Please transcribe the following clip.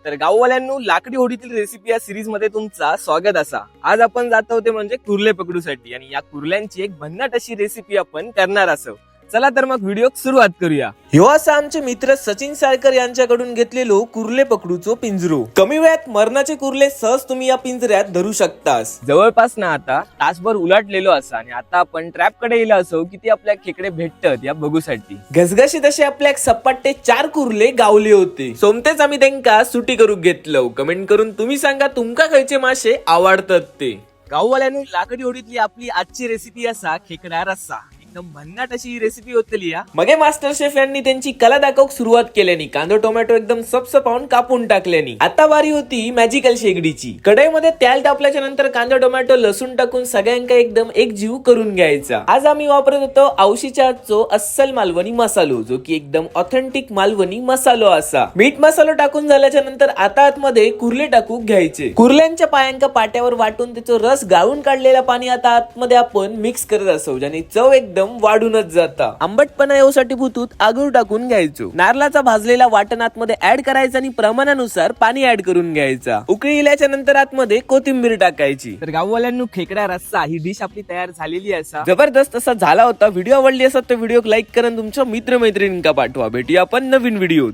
तर गाववाल्यांनो, लाकडी होडीतील रेसिपी या सिरीज मध्ये तुमचा स्वागत असा. आज आपण जात आहोत म्हणजे कुर्ले पकडूसाठी आणि या कुर्ल्यांची एक भन्नाट अशी रेसिपी आपण करणार असो. चला तर मग व्हिडिओ सुरुवात करूया. ह्यो असा आमचे मित्र सचिन साळकर यांच्याकडून घेतलेलो कुर्ले पकडूचो पिंजरो. कमी वेळात मरणाचे कुर्ले सहज तुम्ही या पिंजऱ्यात धरू शकतास. जवळपास ना आता तासभर उलाटलेलो असा आणि आता आपण ट्रॅप कडे येलो असो की ती आपल्या खेकडे भेटतात या बघूसाठी. घसघशीत असे आपल्या सपाटे 4 कुर्ले गावले होते. सोमतेच आम्ही त्यांका सुटी करू घेतलो. कमेंट करून तुम्ही सांगा तुमका खयचे मासे आवडतात ते. गाववाल्यांनी लाकडी होडीतली आपली आजची रेसिपी असा खेकडा रस्सा. एकदम भन्नाट अशी रेसिपी होतली या. मगे मास्टर शेफ यांनी त्यांची कला दाखवूक सुरुवात केल्यानी कांदो टोमॅटो एकदम सपसपावून कापून टाकल्यानी आता वारी होती मॅजिकल शेगडीची. कढईमध्ये तेल तापल्याच्या नंतर कांदा टोमॅटो लसूण टाकून सगळ्यांका एकदम एक जीव करून घ्यायचा. आज आम्ही वापरत होतो औशीच्या आजचो अस्सल मालवणी मसालो, जो की एकदम ऑथेंटिक मालवणी मसालो असा. मीठ मसालो टाकून झाल्याच्या नंतर आता आतमध्ये कुर्ले टाकून घ्यायचे. कुर्ल्यांच्या पायांका पाट्यावर वाटून त्याचा रस गाळून काढलेला पाणी आता आतमध्ये आपण मिक्स करत असो, ज्याने चव एकदम वाढूनच जाता. आंबटपणा येऊसाठी भुतूत आगूर टाकून घ्यायचो. नारळाचा भाजलेला वाटण आतमध्ये ऍड करायचा आणि प्रमाणानुसार पाणी ऍड करून घ्यायचा. उकळी इल्याच्या नंतर आतमध्ये कोथिंबीर टाकायची. तर गाववाल्यांनो, खेकडा रस्सा ही डिश आपली तयार झालेली असा. जबरदस्त असा झाला होता. व्हिडिओ आवडली असेल तर व्हिडिओ लाईक करा, तुमच्या मित्रमैत्रिणींका पाठवा. भेटूया आपण नवीन व्हिडिओ.